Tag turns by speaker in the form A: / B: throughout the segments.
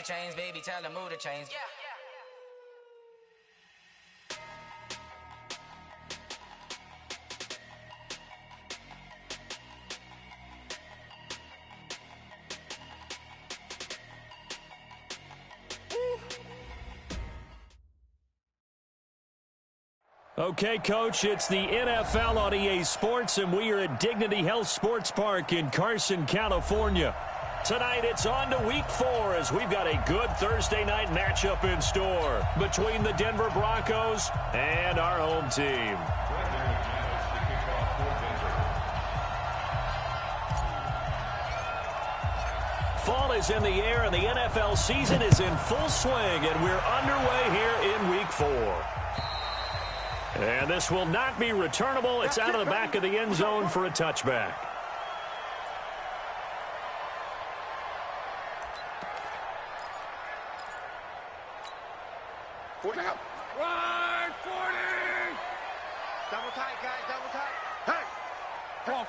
A: chains, baby, tell them move the chains. Yeah.
B: Okay, Coach, it's the NFL on EA Sports, and we are at Dignity Health Sports Park in Carson, California. Tonight, it's on to Week 4 as we've got a good Thursday night matchup in store between the Denver Broncos and our home team. Fall is in the air, and the NFL season is in full swing, and we're underway here in Week 4. And this will not be returnable. It's out of the back of the end zone for a touchback.
C: Run, 40! Double tight, guys, double tight. Hey! Cross.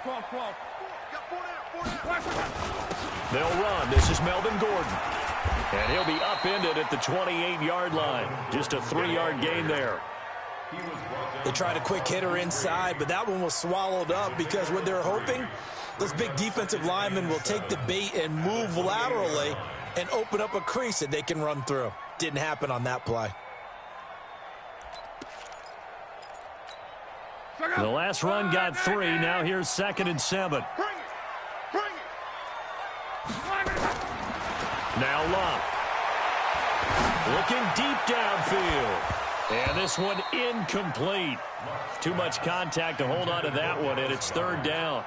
C: Got 4 down.
B: They'll run. This is Melvin Gordon. And he'll be upended at the 28-yard line. Just a 3-yard gain there.
D: They tried a quick hitter inside, but that one was swallowed up because what they're hoping, those big defensive linemen will take the bait and move laterally and open up a crease that they can run through. Didn't happen on that play.
B: The last run got 3. Now here's 2nd and 7.
C: Bring it.
B: Now Love. Looking deep downfield. And this one incomplete. Too much contact to hold on to that one, and it's 3rd down.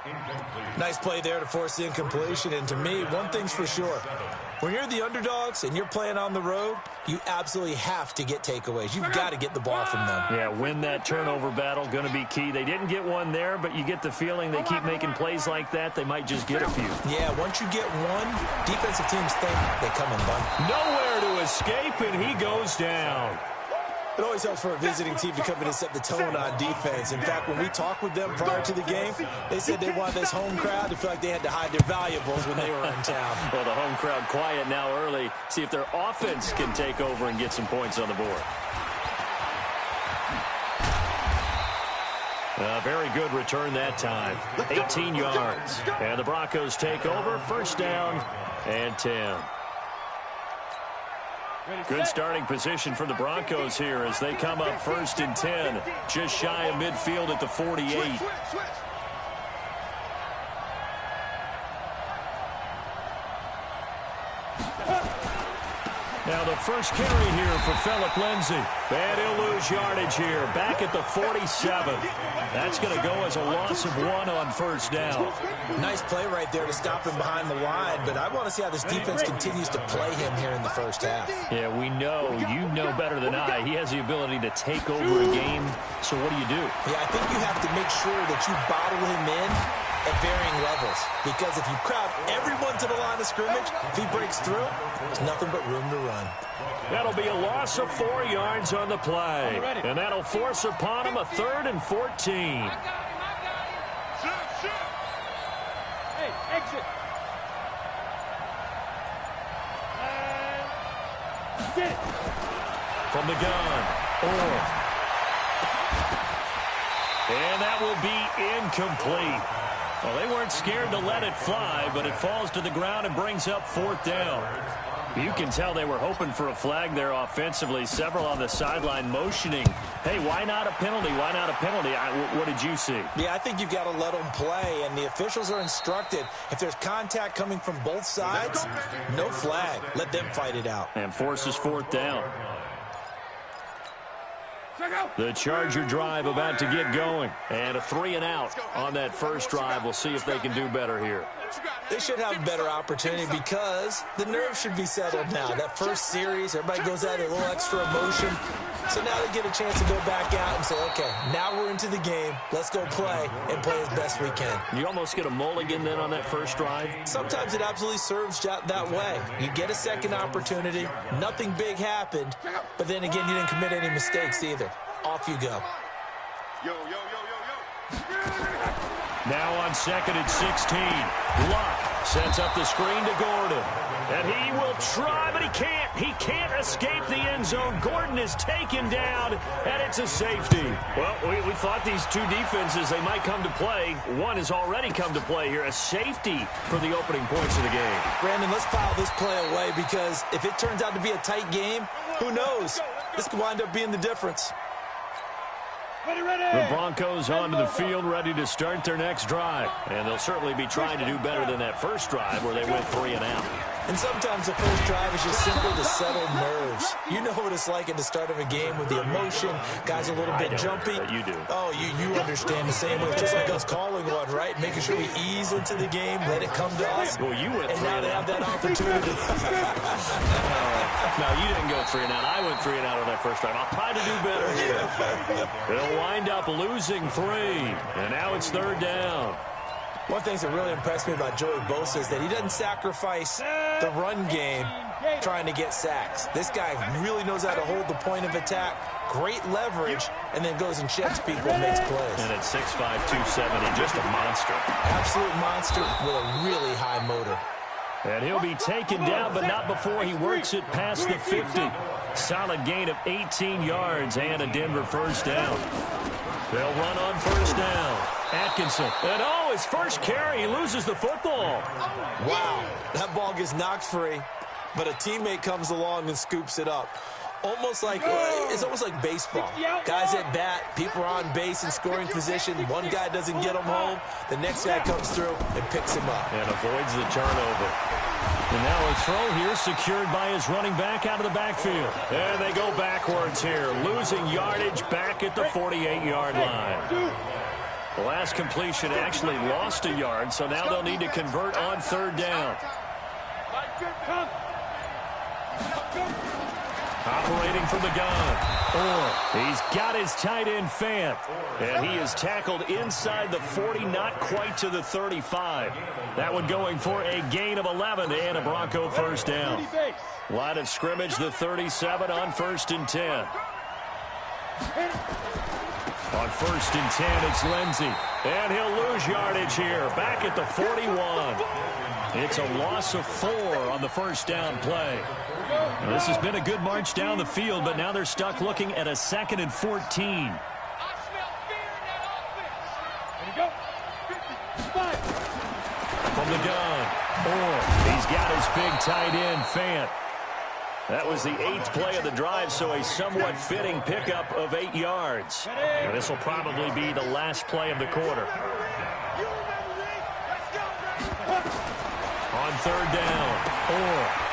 D: Nice play there to force the incompletion. And to me, one thing's for sure. When you're the underdogs and you're playing on the road, you absolutely have to get takeaways. You've got to get the ball from them.
B: Yeah, win that turnover battle, going to be key. They didn't get one there, but you get the feeling they keep making plays like that, they might just get a few.
D: Yeah, once you get one, defensive teams think they come in bunch.
B: Nowhere to escape, and he goes down.
D: It always helps for a visiting team to come in and set the tone on defense. In fact, when we talked with them prior to the game, they said they wanted this home crowd to feel like they had to hide their valuables when they were in town.
B: Well, the home crowd quiet now early. See if their offense can take over and get some points on the board. A very good return that time. 18 yards. And the Broncos take over. 1st down and 10. Good starting position for the Broncos here as they come up 1st and 10. Just shy of midfield at the 48. Now the first carry here for Phillip Lindsay. And he'll lose yardage here. Back at the 47. That's going to go as a loss of 1 on 1st down.
D: Nice play right there to stop him behind the line, but I want to see how this defense continues to play him here in the 1st half.
B: Yeah, we know. You know better than I. He has the ability to take over a game. So what do you do?
D: Yeah, I think you have to make sure that you bottle him in at varying levels, because if you crowd everyone to the line of scrimmage, if he breaks through, there's nothing but room to run.
B: That'll be a loss of 4 yards on the play, and that'll force upon him a 3rd and 14.
C: Hey, exit. Get it.
B: From the gun, and that will be incomplete. Well, they weren't scared to let it fly, but it falls to the ground and brings up 4th down. You can tell they were hoping for a flag there offensively. Several on the sideline motioning, hey, why not a penalty? Why not a penalty? What did you see?
D: Yeah, I think you've got to let them play, and the officials are instructed if there's contact coming from both sides, no flag. Let them fight it out.
B: And forces 4th down. The Charger drive about to get going. And a 3 and out on that first drive. We'll see if they can do better here.
D: They should have a better opportunity because the nerves should be settled now. That first series, everybody goes out a little extra emotion. So now they get a chance to go back out and say, okay, now we're into the game. Let's go play and play as best we can.
B: You almost get a mulligan then on that first drive?
D: Sometimes it absolutely serves that way. You get a second opportunity. Nothing big happened. But then again, you didn't commit any mistakes either. Off you go.
C: Yo.
B: Now on 2nd and 16. Luck sets up the screen to Gordon. And he will try, but he can't. He can't escape the end zone. Gordon is taken down, and it's a safety. Well, we thought these two defenses, they might come to play. One has already come to play here. A safety for the opening points of the game.
D: Brandon, let's file this play away because if it turns out to be a tight game, who knows? This could wind up being the difference.
B: The Broncos onto the field, ready to start their next drive. And they'll certainly be trying to do better than that first drive where they went 3 and out.
D: And sometimes the first drive is just simply to settle nerves. You know what it's like at the start of a game with the emotion. Guys are a little bit jumpy.
B: You do.
D: Oh, you understand the same way. It's just like us calling one, right? Making sure we ease into the game, let it come to us.
B: Well, you went 3 and out.
D: And now they have that opportunity.
B: No, you didn't go 3 and out. I went 3 and out on that first drive. I'll try to do better here. They'll wind up losing 3. And now it's 3rd down.
D: One thing that really impressed me about Joey Bosa is that he doesn't sacrifice the run game trying to get sacks. This guy really knows how to hold the point of attack, great leverage, and then goes and checks people and makes plays.
B: And at 6'5", 270, just a monster.
D: Absolute monster with a really high motor.
B: And he'll be taken down, but not before he works it past the 50. Solid gain of 18 yards and a Denver first down. They'll run on first down. Atkinson. And his first carry, he loses the football.
D: Wow, that ball gets knocked free, but a teammate comes along and scoops it up. It's almost like baseball. Guys at bat, people are on base in scoring position. One guy doesn't get him home. The next guy comes through and picks him up.
B: And avoids the turnover. And now a throw here secured by his running back out of the backfield. And they go backwards here, losing yardage back at the 48-yard line. The last completion actually lost a yard, so now they'll need to convert on 3rd down. Operating from the gun. He's got his tight end, Fant. And he is tackled inside the 40, not quite to the 35. That one going for a gain of 11 and a Bronco first down. Line of scrimmage, the 37 on 1st and 10. On 1st and 10, it's Lindsey. And he'll lose yardage here, back at the 41. It's a loss of 4 on the first down play. Now, this has been a good march down the field, but now they're stuck looking at a 2nd and 14. From the gun. He's got his big tight end, Fant. That was the 8th play of the drive, so a somewhat fitting pickup of 8 yards. And this will probably be the last play of the quarter. On 3rd down.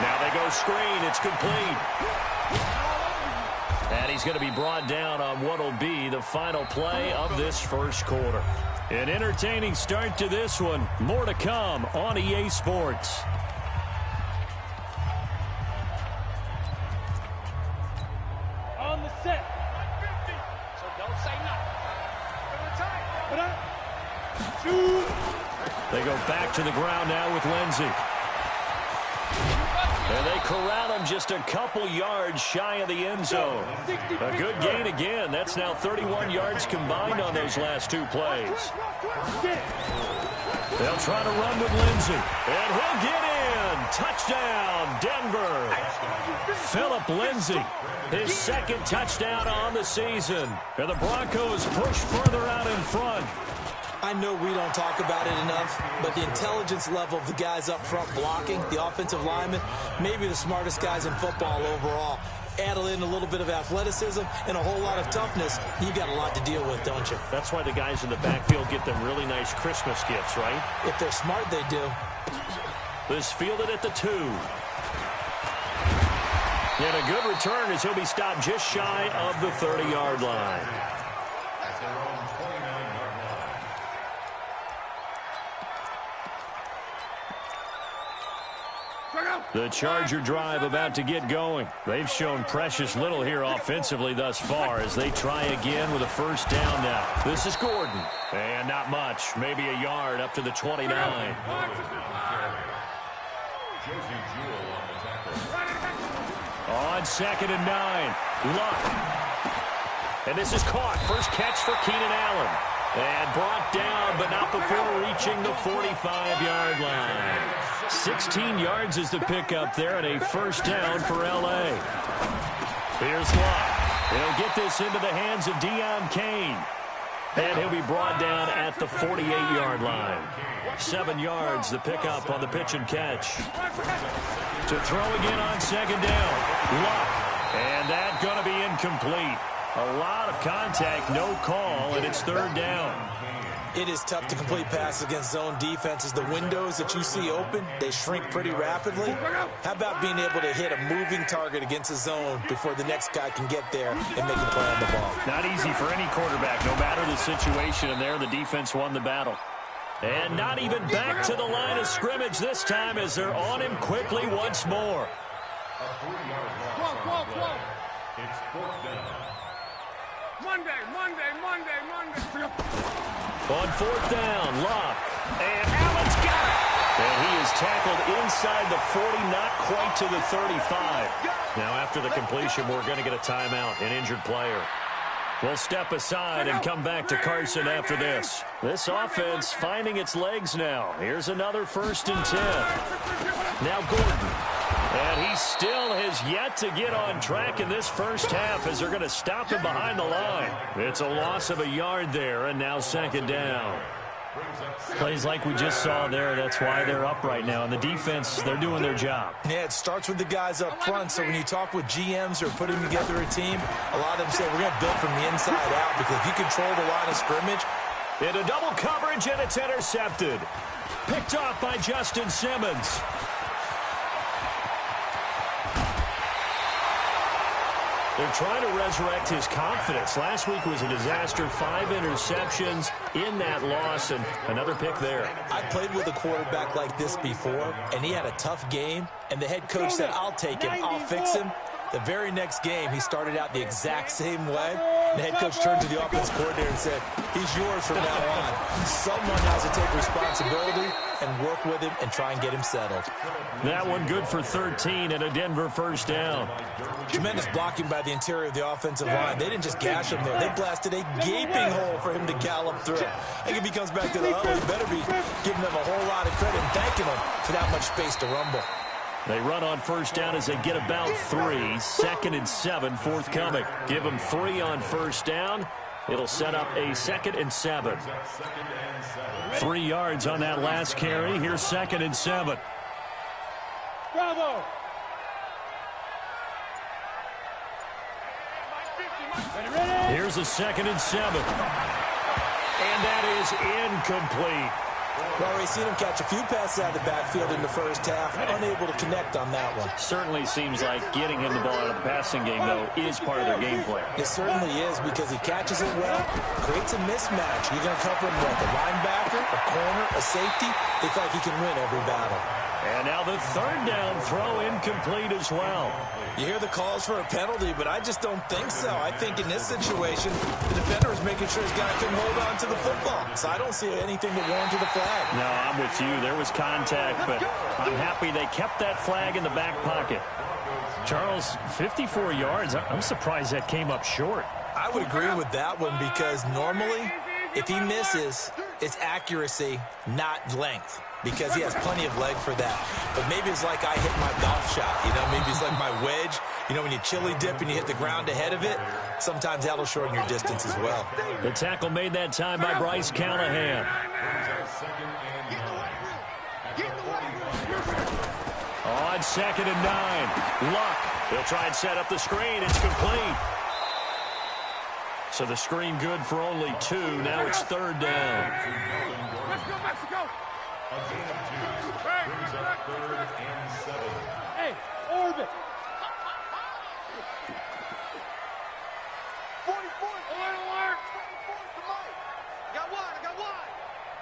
B: Now they go screen. It's complete. And he's going to be brought down on what will be the final play of this first quarter. An entertaining start to this one. More to come on EA Sports.
C: On the set. So don't say nothing.
B: They go back to the ground now with Lindsey. And they corral him just a couple yards shy of the end zone. A good gain again. That's now 31 yards combined on those last 2 plays. They'll try to run with Lindsey. And he'll get in. Touchdown, Denver. Phillip Lindsey, his 2nd touchdown on the season. And the Broncos push further out in front.
D: I know we don't talk about it enough, but the intelligence level of the guys up front blocking, the offensive linemen, maybe the smartest guys in football overall. Add in a little bit of athleticism and a whole lot of toughness, you got a lot to deal with, don't you?
B: That's why the guys in the backfield get them really nice Christmas gifts, right?
D: If they're smart, they do.
B: This fielded at the 2. And a good return as he'll be stopped just shy of the 30-yard line. The Charger drive about to get going. They've shown precious little here offensively thus far as they try again with a first down now. This is Gordon. And not much. Maybe a yard up to the 29. On 2nd and 9. Luck. And this is caught. First catch for Keenan Allen. And brought down, but not before reaching the 45-yard line. 16 yards is the pickup there, and a first down for L.A. Here's Luck. He'll get this into the hands of Deion Kane. And he'll be brought down at the 48-yard line. 7 yards, the pickup on the pitch and catch. To throw again on second down. Luck. And that's going to be incomplete. A lot of contact, no call, and it's third down.
D: It is tough to complete passes against zone defenses. The windows that you see open, they shrink pretty rapidly. How about being able to hit a moving target against a zone before the next guy can get there and make a play on the ball?
B: Not easy for any quarterback, no matter the situation, and there the defense won the battle. And not even back to the line of scrimmage this time as they're on him quickly once more.
C: It's fourth down. Monday.
B: On fourth down, Luck. And Allen's got it. And he is tackled inside the 40, not quite to the 35. Now after the completion, we're going to get a timeout, an injured player. We'll step aside and come back to Carson after this. This offense finding its legs now. Here's another 1st and 10. Now Gordon. And he still has yet to get on track in this first half as they're going to stop him behind the line. It's a loss of a yard there, and now second down. Plays like we just saw there, that's why they're up right now. And the defense, they're doing their job.
D: Yeah, it starts with the guys up front. So when you talk with GMs who are putting together a team, a lot of them say we're going to build from the inside out, because if you control the line of scrimmage.
B: Into double coverage, and it's intercepted. Picked off by Justin Simmons. They're trying to resurrect his confidence. Last week was a disaster. 5 interceptions in that loss, and another pick there.
D: I played with a quarterback like this before, and he had a tough game, and the head coach said, I'll take him, I'll fix him. The very next game, he started out the exact same way. The head coach turned to the offense coordinator and said, he's yours from now on. Someone has to take responsibility and work with him and try and get him settled.
B: That one good for 13 and a Denver first down.
D: Tremendous blocking by the interior of the offensive line. They didn't just gash him there. They blasted a gaping hole for him to gallop through. I think if he comes back to the huddle, he better be giving them a whole lot of credit and thanking them for that much space to rumble.
B: They run on first down as they get about 3. 2nd and 7 forthcoming. Give them 3 on first down. It'll set up a 2nd and 7. 3 yards on that last carry. Here's 2nd and 7.
C: Bravo.
B: Here's a 2nd and 7. And that is incomplete.
D: Well, we've seen him catch a few passes out of the backfield in the first half, unable to connect on that one.
B: Certainly seems like getting him the ball out of the passing game, though, is part of their game plan.
D: It certainly is, because he catches it well, creates a mismatch. You're going to cover him with a linebacker, a corner, a safety. They feel like he can win every battle.
B: And now the 3rd down throw incomplete as well.
D: You hear the calls for a penalty, but I just don't think so. I think in this situation, the defender is making sure his guy can hold on to the football. So I don't see anything that warranted the flag.
B: No, I'm with you. There was contact, but I'm happy they kept that flag in the back pocket. Charles, 54 yards. I'm surprised that came up short.
D: I would agree with that one, because normally, if he misses, it's accuracy, not length, because he has plenty of leg for that. But maybe it's like I hit my golf shot, maybe it's like my wedge. When you chili dip and you hit the ground ahead of it, sometimes that'll shorten your distance as well.
B: The tackle made that time by Bryce Callahan. On 2nd and 9, Luck. He'll try and set up the screen. It's complete. So the screen good for only 2. Now it's 3rd down.
C: Let's go, Mexico.
E: A gain of 2 brings up 3rd and 7.
C: Hey, orbit. 44. Alert. 44 to Mike. I got one.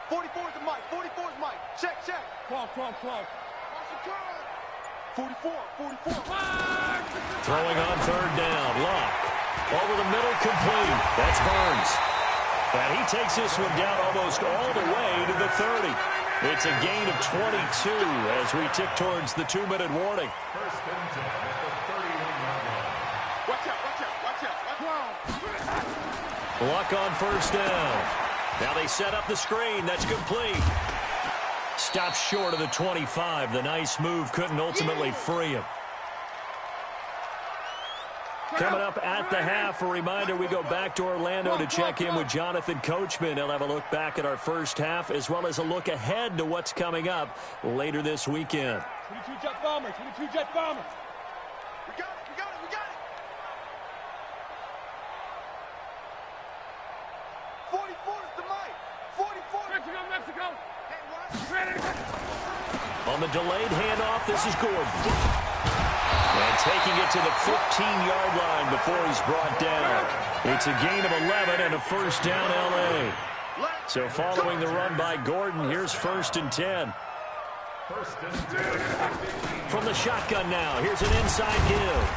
C: 44 to Mike. 44 is Mike. Check. 12. 44. Mike.
B: Throwing on 3rd down. Luck. Over the middle, complete. That's Burns. And he takes this one down almost all the way to the 30. It's a gain of 22 as we tick towards the 2-minute warning.
E: First and 10 at the 31-yard line.
C: Watch out.
B: Luck on first down. Now they set up the screen. That's complete. Stops short of the 25. The nice move couldn't ultimately free him. Coming up at the half, a reminder, we go back to Orlando to check in with Jonathan Coachman. He'll have a look back at our first half as well as a look ahead to what's coming up later this weekend.
E: 22 jet bombers, 22 jet bombers.
C: We got it, we got it, we got it. 44 is the mic. 44.
E: Mexico, Mexico.
C: Hey, what?
E: Ready?
B: On the delayed handoff, this is Gordon. And taking it to the 15-yard line before he's brought down. It's a gain of 11 and a first down L.A. So following the run by Gordon, here's 1st and 10. From the shotgun now, here's an inside give.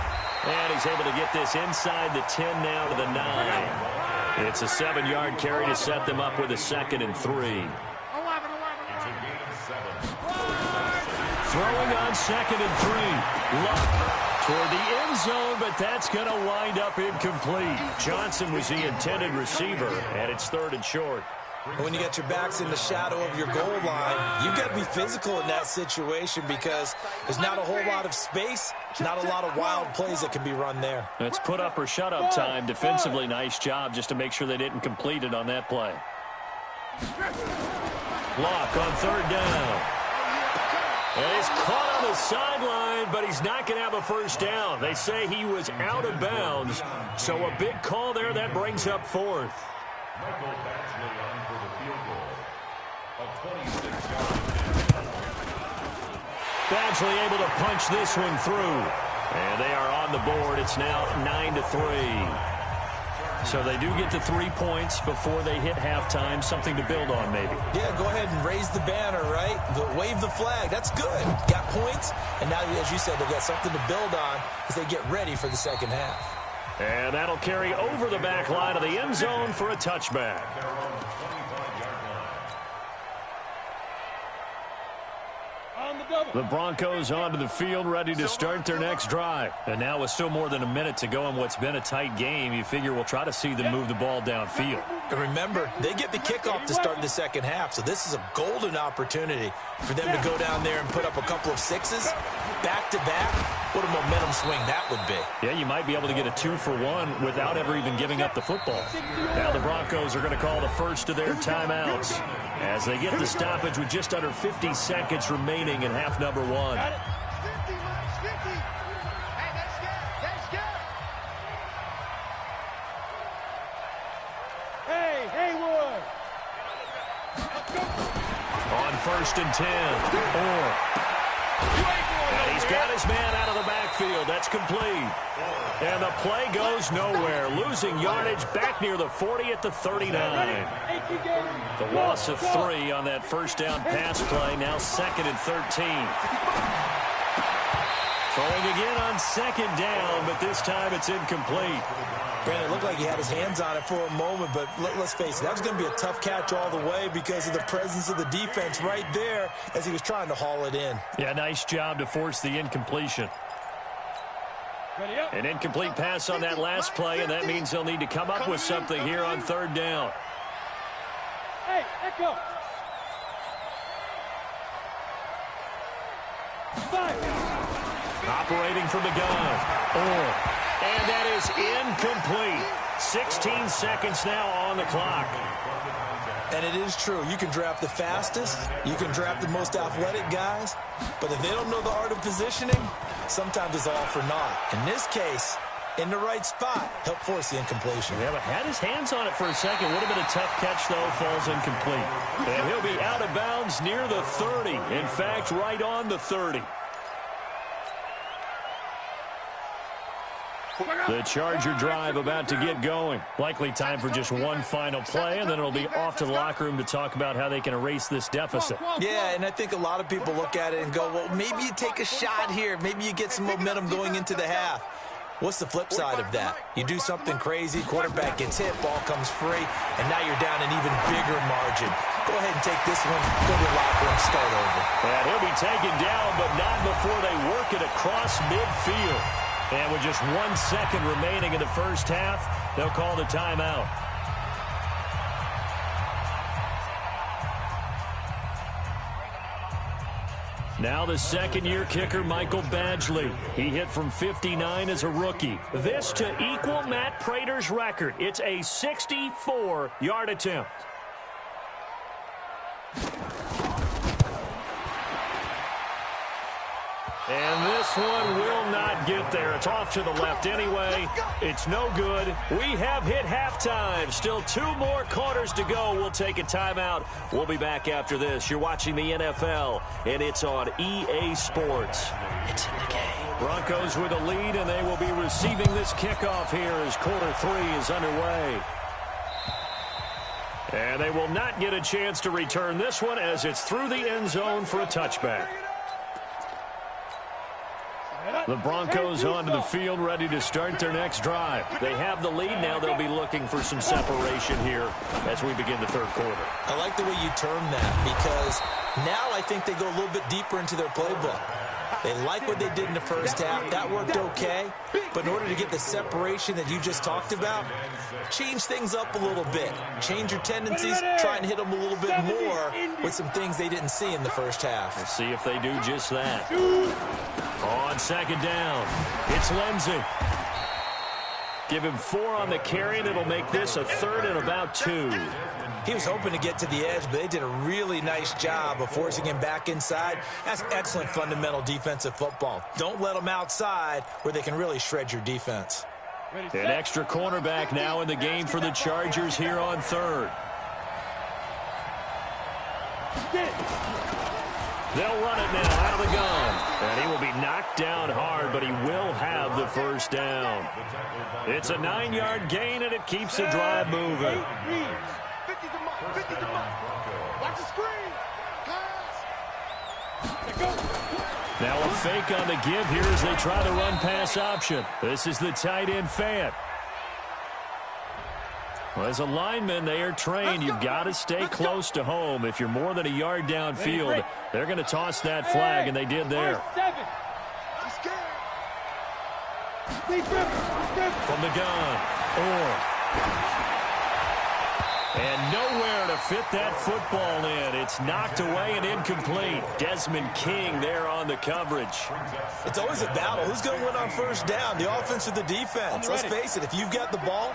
B: And he's able to get this inside the 10 now to the 9. It's a 7-yard carry to set them up with a 2nd and 3. Throwing on 2nd and 3. Luck toward the end zone, but that's going to wind up incomplete. Johnson was the intended receiver, and it's 3rd and short.
D: When you got your backs in the shadow of your goal line, you've got to be physical in that situation because there's not a whole lot of space, not a lot of wild plays that can be run there.
B: It's put up or shut up time. Defensively, nice job just to make sure they didn't complete it on that play. Luck on 3rd down. And he's caught on the sideline, but he's not going to have a first down. They say he was out of bounds, so a big call there. That brings up 4th.
E: Michael Batchley on for the field goal. A 26-yard.
B: Batchley able to punch this one through. And they are on the board. It's now 9-3. So they do get the 3 points before they hit halftime. Something to build on, maybe.
D: Yeah, go ahead and raise the banner, right? Wave the flag. That's good. Got points. And now, as you said, they've got something to build on as they get ready for the second half.
B: And that'll carry over the back line of the end zone for a touchback. The Broncos onto the field, ready to start their next drive. And now with still more than a minute to go in what's been a tight game, you figure we'll try to see them move the ball downfield.
D: And remember, they get the kickoff to start the second half, so this is a golden opportunity for them to go down there and put up a couple of sixes back-to-back. What a momentum swing that would be.
B: Yeah, you might be able to get a 2-for-1 without ever even giving up the football. Now the Broncos are going to call the first of their timeouts as they get the stoppage with just under 50 seconds remaining in half number 1.
C: 50, Mike, 50. Hey, that's good. That's good.
E: Hey, Haywood.
B: On 1st and 10. And he's got his man out of the backfield. That's complete. And the play goes nowhere. Losing yardage back near the 40 at the 39. The loss of 3 on that first down pass play. Now 2nd and 13. Throwing again on 2nd down, but this time it's incomplete.
D: Brandon, it looked like he had his hands on it for a moment, but let's face it, that was going to be a tough catch all the way because of the presence of the defense right there as he was trying to haul it in.
B: Yeah, nice job to force the incompletion. An incomplete pass on that last play, and that means they'll need to come up with something here on 3rd down.
E: Hey, Echo.
B: Operating from the gun. And that is incomplete. 16 seconds now on the clock.
D: And it is true. You can draft the fastest. You can draft the most athletic guys. But if they don't know the art of positioning, sometimes it's all for naught. In this case, in the right spot, help force the incompletion.
B: Yeah, but had his hands on it for a second. Would have been a tough catch, though. Falls incomplete. And he'll be out of bounds near the 30. In fact, right on the 30. The Charger drive about to get going. Likely time for just one final play, and then it'll be off to the locker room to talk about how they can erase this deficit.
D: Yeah, and I think a lot of people look at it and go, well, maybe you take a shot here. Maybe you get some momentum going into the half. What's the flip side of that? You do something crazy, quarterback gets hit, ball comes free, and now you're down an even bigger margin. Go ahead and take this one, go to the locker room, start over.
B: And he'll be taken down, but not before they work it across midfield. And with just 1 second remaining in the first half, they'll call the timeout. Now the second-year kicker, Michael Badgley. He hit from 59 as a rookie. This to equal Matt Prater's record. It's a 64-yard attempt. And this one will not get there. It's off to the left anyway. It's no good. We have hit halftime. Still 2 more quarters to go. We'll take a timeout. We'll be back after this. You're watching the NFL, and it's on EA Sports. It's in the game. Broncos with a lead, and they will be receiving this kickoff here as quarter 3 is underway. And they will not get a chance to return this one as it's through the end zone for a touchback. The Broncos onto the field, ready to start their next drive. They have the lead now. They'll be looking for some separation here as we begin the third quarter.
D: I like the way you term that because now I think they go a little bit deeper into their playbook. They like what they did in the first half. That worked okay. But in order to get the separation that you just talked about, change things up a little bit. Change your tendencies. Try and hit them a little bit more with some things they didn't see in the first half.
B: We'll see if they do just that. On second down, it's Lindsey. Give him 4 on the carry, and it'll make this a 3rd and about 2.
D: He was hoping to get to the edge, but they did a really nice job of forcing him back inside. That's excellent fundamental defensive football. Don't let them outside where they can really shred your defense.
B: An extra cornerback now in the game for the Chargers here on 3rd. They'll run it now out of the gun. And he will be knocked down hard, but he will have the first down. It's a 9-yard gain, and it keeps the drive moving.
C: 50 to Mike. 50 to Mike. Watch the screen. Pass.
B: Now a fake on the give here as they try the run-pass option. This is the tight end Fant. Well, as a lineman, they are trained. You've got to stay close to home. If you're more than a yard downfield, they're going to toss that flag, and they did there. From the gun, and nowhere to fit that football in. It's knocked away and incomplete. Desmond King there on the coverage.
D: It's always a battle. Who's going to win on first down, the offense or the defense? Let's face it, if you've got the ball,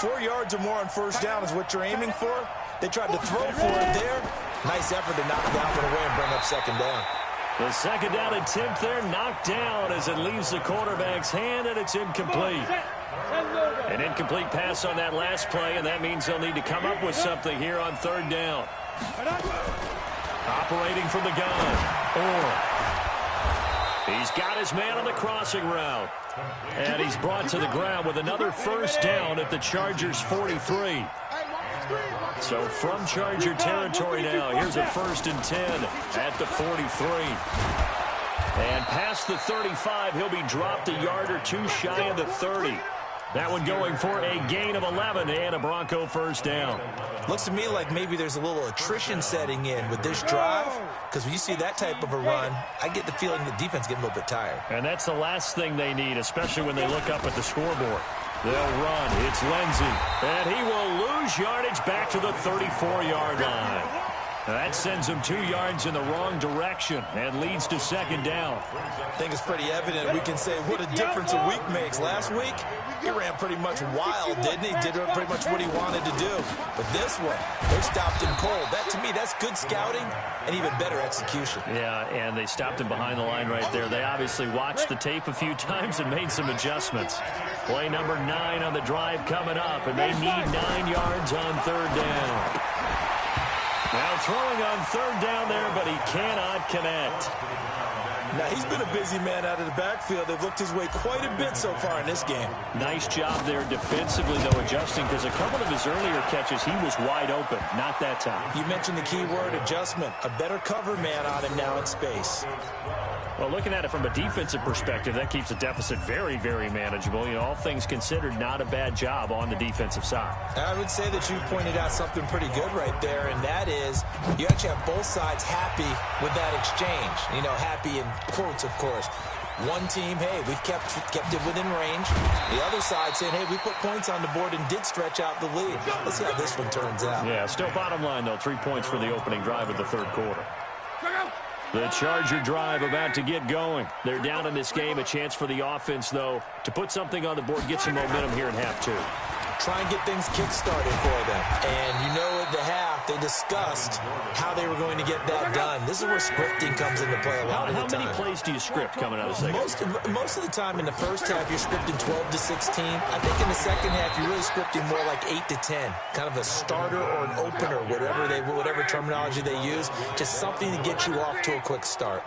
D: 4 yards or more on first down is what you're aiming for. They tried to throw for it there. Nice effort to knock that one away and bring up second down.
B: The second down attempt there knocked down as it leaves the quarterback's hand, and it's incomplete. An incomplete pass on that last play, and that means they'll need to come up with something here on third down. Operating from the gun. He's got his man on the crossing route. And he's brought to the ground with another first down at the Chargers' 43. So from Charger territory now, here's a 1st and 10 at the 43. And past the 35, he'll be dropped a yard or 2 shy of the 30. That one going for a gain of 11 and a Bronco first down.
D: Looks to me like maybe there's a little attrition setting in with this drive, because when you see that type of a run, I get the feeling the defense getting a little bit tired.
B: And that's the last thing they need, especially when they look up at the scoreboard. They'll run. It's Lindsey. And he will lose yardage back to the 34-yard line. Now that sends him 2 yards in the wrong direction and leads to second down.
D: I think it's pretty evident. We can say what a difference a week makes. Last week, he ran pretty much wild, didn't he? Did pretty much what he wanted to do. But this one, they stopped him cold. That, to me, that's good scouting and even better execution.
B: Yeah, and they stopped him behind the line right there. They obviously watched the tape a few times and made some adjustments. Play number 9 on the drive coming up, and they need 9 yards on third down. Now throwing on third down there, but he cannot connect.
D: Now, he's been a busy man out of the backfield. They've looked his way quite a bit so far in this game.
B: Nice job there defensively, though, adjusting, because a couple of his earlier catches, he was wide open. Not that time.
D: You mentioned the key word, adjustment. A better cover man on him now in space.
B: Well, looking at it from a defensive perspective, that keeps the deficit very, very manageable. You know, all things considered, not a bad job on the defensive side.
D: I would say that you've pointed out something pretty good right there, and that is you actually have both sides happy with that exchange. You know, happy in quotes, of course. One team, hey, we've kept it within range. The other side saying, hey, we put points on the board and did stretch out the lead. Let's see how this one turns out.
B: Yeah, still bottom line, though. 3 points for the opening drive of the third quarter. The Charger drive about to get going. They're down in this game. A chance for the offense, though, to put something on the board, get some momentum here in half two.
D: Try and get things kick-started for them. And you know at the half, they discussed how they were going to get that done. This is where scripting comes into play a lot of the time.
B: How many plays do you script coming out of the second?
D: Most of the time in the first half, you're scripting 12 to 16. I think in the second half, you're really scripting more like 8 to 10. Kind of a starter or an opener, whatever terminology they use. Just something to get you off to a quick start.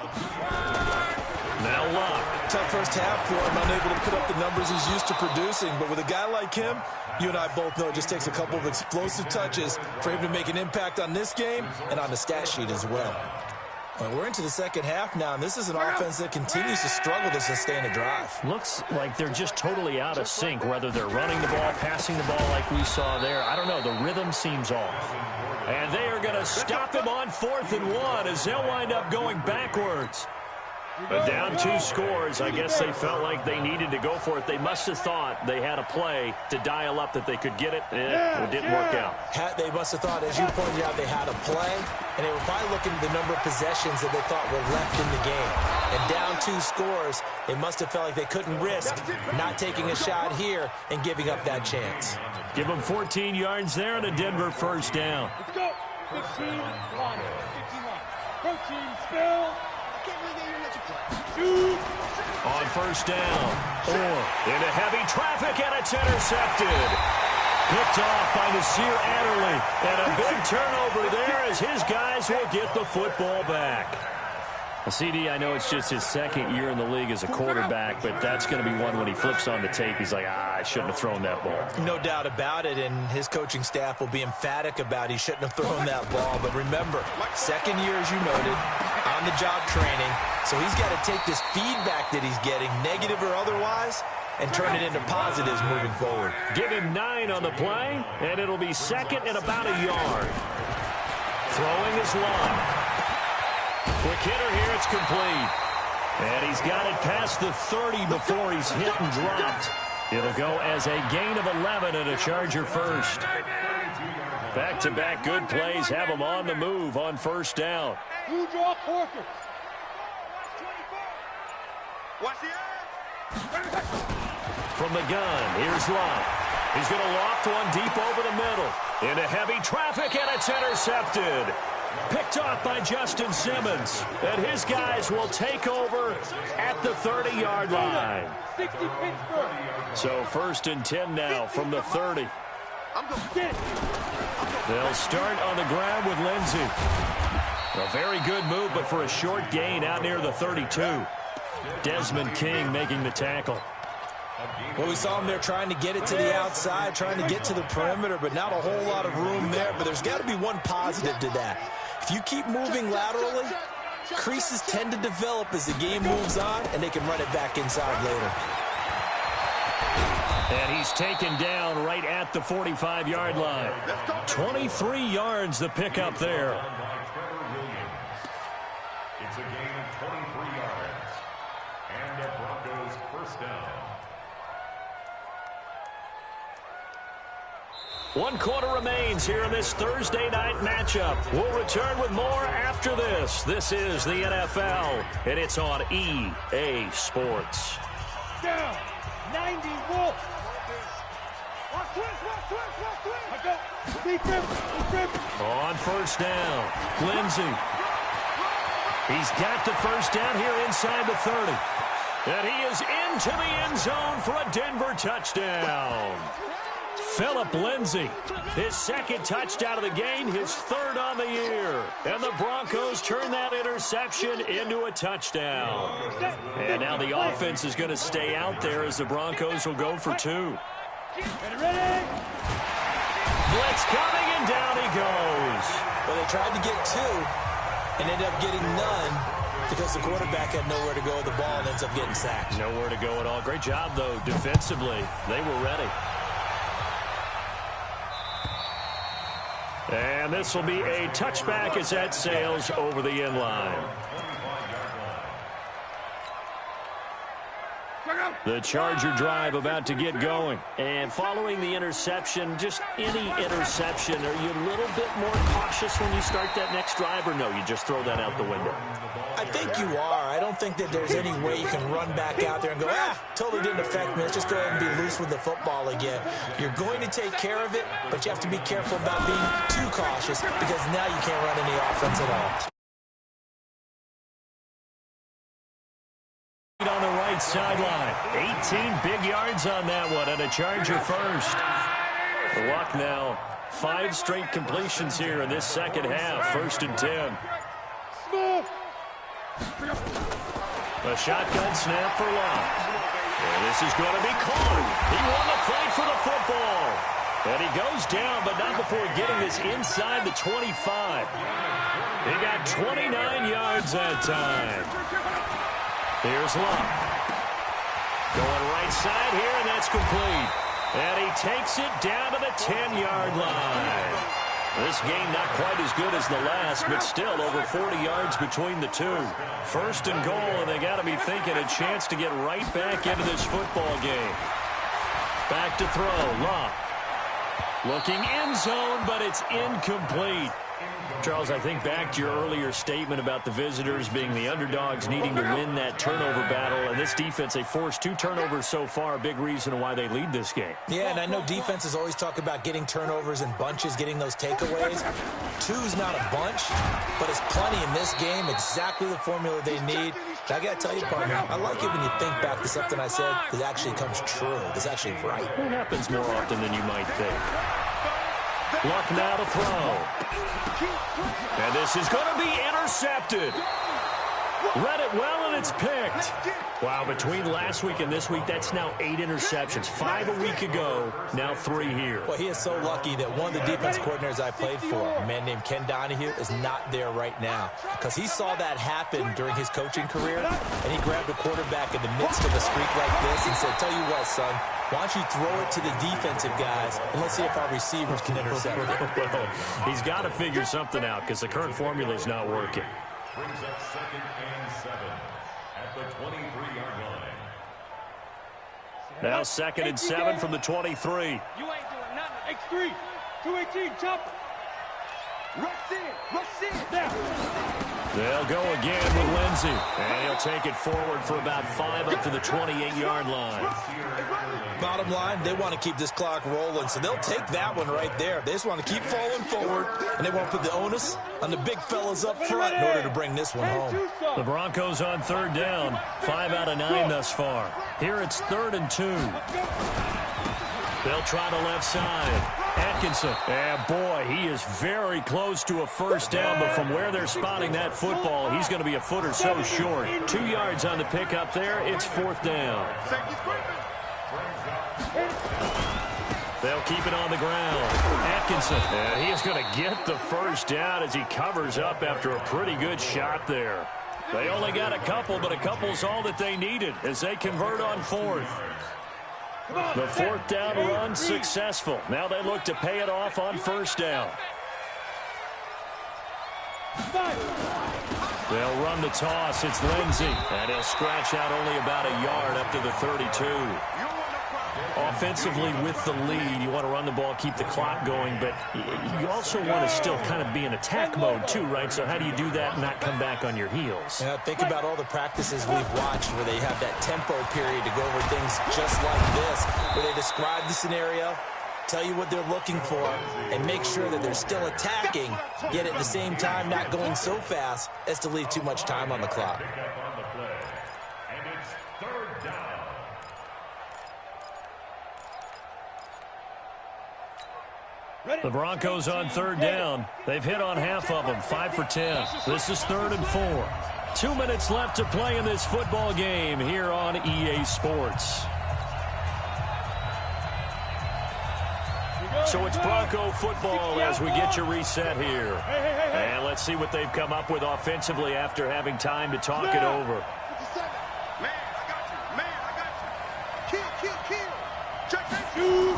B: Now Locke.
F: Tough first half for him, unable to put up the numbers he's used to producing. But with a guy like him, you and I both know it just takes a couple of explosive touches for him to make an impact on this game and on the stat sheet as well. Well, we're into the second half now, and this is an offense that continues to struggle to sustain a drive.
B: Looks like they're just totally out of sync, whether they're running the ball, passing the ball like we saw there. I don't know. The rhythm seems off. And they are going to stop him on 4th and 1 as they'll wind up going backwards. But down 2 scores, I guess they felt like they needed to go for it. They must have thought they had a play to dial up that they could get it. It didn't work out.
D: They must have thought, as you pointed out, they had a play, and they were probably looking at the number of possessions that they thought were left in the game. And down 2 scores, they must have felt like they couldn't risk not taking a shot here and giving up that chance.
B: Give them 14 yards there and a Denver first down.
C: Let's go. 15 line. 15 line. 13 still.
B: On first down, into heavy traffic, and it's intercepted. Picked off by Nasir Adderley, and a big turnover there as his guys will get the football back. CD, I know it's just his second year in the league as a quarterback, but that's going to be one when he flips on the tape. He's like, I shouldn't have thrown that ball.
D: No doubt about it, and his coaching staff will be emphatic about he shouldn't have thrown that ball. But remember, second year, as you noted, on-the-job training, so he's got to take this feedback that he's getting, negative or otherwise, and turn it into positives moving forward.
B: Give him 9 on the play, and it'll be second and about a yard. Throwing is long. Quick hitter here, it's complete. And he's got it past the 30 before he's hit and dropped. It'll go as a gain of 11 and a Charger first. Back-to-back good plays have him on the move on first down.
C: You draw quarter. Watch the edge.
B: From the gun, here's Locke. He's going to loft one deep over the middle. Into heavy traffic, and it's intercepted. Picked off by Justin Simmons. And his guys will take over at the 30-yard line. So first and 10 now from the 30. They'll start on the ground with Lindsey. A very good move, but for a short gain out near the 32. Desmond King making the tackle.
D: Well, we saw him there trying to get it to the outside, trying to get to the perimeter, but not a whole lot of room there. But there's got to be one positive to that. If you keep moving laterally, creases tend to develop as the game moves on, and they can run it back inside later.
B: And he's taken down right at the 45-yard line. 23 yards the pickup there.
E: It's a gain of 23 yards. And the Broncos first down.
B: 1 quarter remains here in this Thursday night matchup. We'll return with more after this. This is the NFL, and it's on EA Sports.
C: Down. 90 Wolf. Watch twist. Defense.
B: On first down, Lindsey. He's got the first down here inside the 30. And he is into the end zone for a Denver touchdown. Phillip Lindsay, his second touchdown of the game, his third on the year. And the Broncos turn that interception into a touchdown. And now the offense is going to stay out there as the Broncos will go for 2.
C: Ready?
B: Blitz coming, and down he goes.
D: Well, they tried to get 2 and ended up getting none because the quarterback had nowhere to go with the ball and ends up getting sacked.
B: Nowhere to go at all. Great job, though, defensively. They were ready. And this will be a touchback as that sails over the end line. The Charger drive about to get going.
G: And following the interception, just any interception, are you a little bit more cautious when you start that next drive, or no, you just throw that out the window?
D: I think you are. I don't think that there's any way you can run back out there and go, totally didn't affect me. Let's just go ahead and be loose with the football again. You're going to take care of it, but you have to be careful about being too cautious because now you can't run any offense at all.
B: On the right sideline. 18 big yards on that one, and a Charger first. Luck now. 5 straight completions here in this second half. 1st and 10. A shotgun snap for Luck. And this is going to be caught. He won the fight for the football. And he goes down, but not before getting this inside the 25. He got 29 yards that time. Here's Luck. Going right side here, and that's complete. And he takes it down to the 10-yard line. This game not quite as good as the last, but still over 40 yards between the two. 1st and goal, and they got to be thinking a chance to get right back into this football game. Back to throw, Luck. Looking end zone, but it's incomplete. Charles, I think back to your earlier statement about the visitors being the underdogs needing to win that turnover battle. And this defense, they forced 2 turnovers so far, a big reason why they lead this game.
D: Yeah, and I know defenses always talk about getting turnovers in bunches, getting those takeaways. 2's not a bunch, but it's plenty in this game, exactly the formula they need. And I got to tell you, partner, I like it when you think back to something I said that actually comes true, that's actually right.
B: It happens more often than you might think. Luck now to throw. And this is going to be intercepted. Read it well, and it's picked. Wow, between last week and this week, that's now 8 interceptions. 5 a week ago, now 3 here.
D: Well, he is so lucky that one of the defense coordinators I played for, a man named Ken Donahue, is not there right now. Because he saw that happen during his coaching career, and he grabbed a quarterback in the midst of a streak like this and said, tell you what, son, why don't you throw it to the defensive guys, and let's see if our receivers can intercept it.
B: Well, he's got to figure something out because the current formula is not working.
E: Brings up 2nd and 7 at the 23-yard line.
B: Now 2nd and 7 from the 23.
C: You ain't doing nothing. X3, 218, chopper. Rush in, down.
B: They'll go again with Lindsey. And he'll take it forward for about 5 up to the 28-yard line.
F: Bottom line, they want to keep this clock rolling, so they'll take that one right there. They just want to keep falling forward, and they want to put the onus on the big fellas up front in order to bring this one home.
B: The Broncos on 3rd down. 5 out of 9 thus far. Here it's 3rd and 2. They'll try the left side. Atkinson. And boy, he is very close to a 1st down, but from where they're spotting that football, he's going to be a foot or so short. 2 yards on the pickup there. It's 4th down. They'll keep it on the ground. Atkinson. And he is going to get the 1st down as he covers up after a pretty good shot there. They only got a couple, but a couple's all that they needed as they convert on 4th. The 4th down run successful. Now they look to pay it off on 1st down. They'll run the toss. It's Lindsey. And he'll scratch out only about a yard up to the 32. Offensively with the lead, you want to run the ball, keep the clock going, but you also want to still kind of be in attack mode too, right? So how do you do that and not come back on your heels?
D: Yeah, think about all the practices we've watched where they have that tempo period to go over things just like this, where they describe the scenario, tell you what they're looking for, and make sure that they're still attacking, yet at the same time not going so fast as to leave too much time on the clock.
E: And it's 3rd down.
B: The Broncos on 3rd down. They've hit on half of them, 5 for 10. This is 3rd and 4. 2 minutes left to play in this football game here on EA Sports. So it's Bronco football as we get you reset here. And let's see what they've come up with offensively after having time to talk it over.
C: Man, I got you. Kill. Check that. Shoot.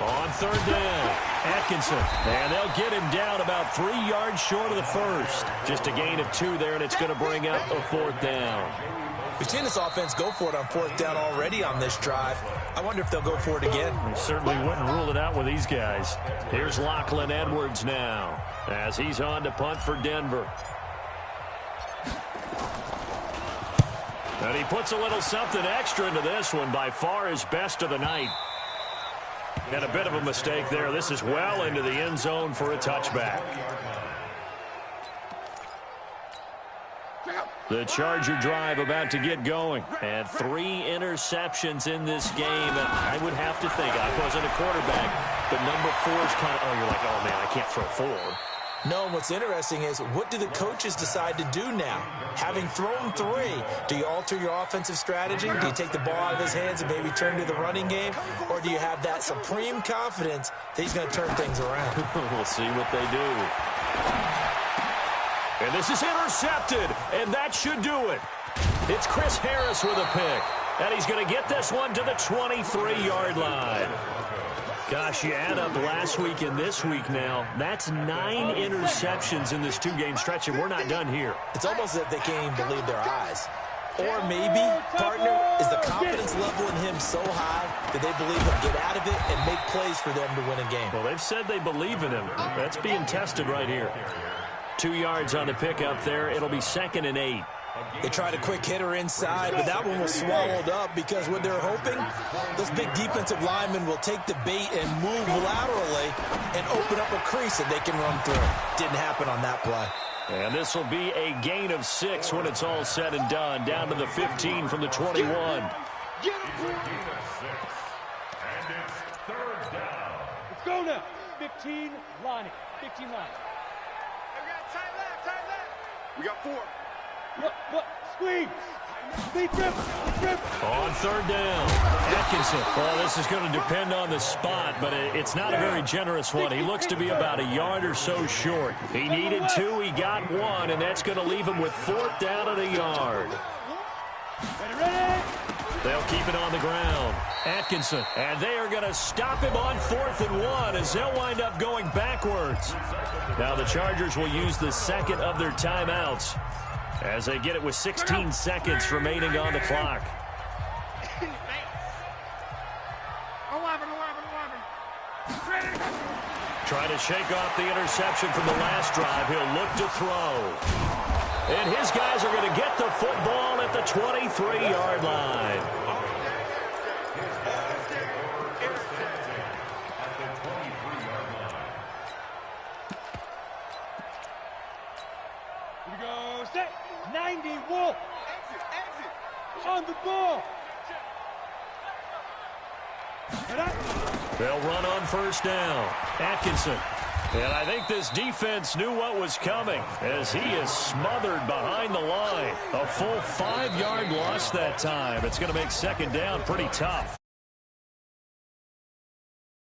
B: On 3rd down, Atkinson. And they'll get him down about 3 yards short of the 1st. Just a gain of 2 there, and it's going to bring up a 4th down.
D: We've seen this offense go for it on 4th down already on this drive. I wonder if they'll go for it again.
B: We certainly wouldn't rule it out with these guys. Here's Lachlan Edwards now as he's on to punt for Denver. And he puts a little something extra into this one, by far his best of the night. And a bit of a mistake there. This is well into the end zone for a touchback. The Charger drive about to get going. And 3 interceptions in this game. And I would have to think, I wasn't a quarterback, but number 4 is kind of, you're like, oh, man, I can't throw 4.
D: No, and what's interesting is, what do the coaches decide to do now? Having thrown 3, do you alter your offensive strategy? Do you take the ball out of his hands and maybe turn to the running game? Or do you have that supreme confidence that he's going to turn things around?
B: We'll see what they do. And this is intercepted, and that should do it. It's Chris Harris with a pick, and he's going to get this one to the 23-yard line. Gosh, you add up last week and this week now, that's 9 interceptions in this 2-game stretch, and we're not done here.
D: It's almost as if they can't even believe their eyes. Or maybe, partner, is the confidence level in him so high that they believe he'll get out of it and make plays for them to win a game.
B: Well, they've said they believe in him. That's being tested right here. 2 yards on the pickup there. It'll be 2nd and 8.
D: They tried a quick hitter inside, but that one was swallowed up because what they're hoping, those big defensive linemen will take the bait and move laterally and open up a crease that they can run through. Didn't happen on that play.
B: And this will be a gain of 6 when it's all said and done, down to the 15 from the 21.
E: And it's 3rd down.
C: Let's go now. 15 lining. 15 lining. We got tight left. We got 4. Look, squeeze. Speed grip.
B: On 3rd down, Atkinson. Well, this is going to depend on the spot, but it's not a very generous one. He looks to be about a yard or so short. He needed 2, he got 1, and that's going to leave him with 4th down and a yard.
C: Ready.
B: They'll keep it on the ground. Atkinson, and they are going to stop him on 4th and 1 as they'll wind up going backwards. Now the Chargers will use the 2nd of their timeouts as they get it with 16 seconds remaining on the clock. Trying to shake off the interception from the last drive. He'll look to throw. And his guys are going to get the football at the 23-yard line.
C: Here we go. Set. 90 Wolf. Exit. On the ball.
B: They'll run on 1st down. Atkinson. And I think this defense knew what was coming as he is smothered behind the line. A full 5-yard loss that time. It's going to make 2nd down pretty tough.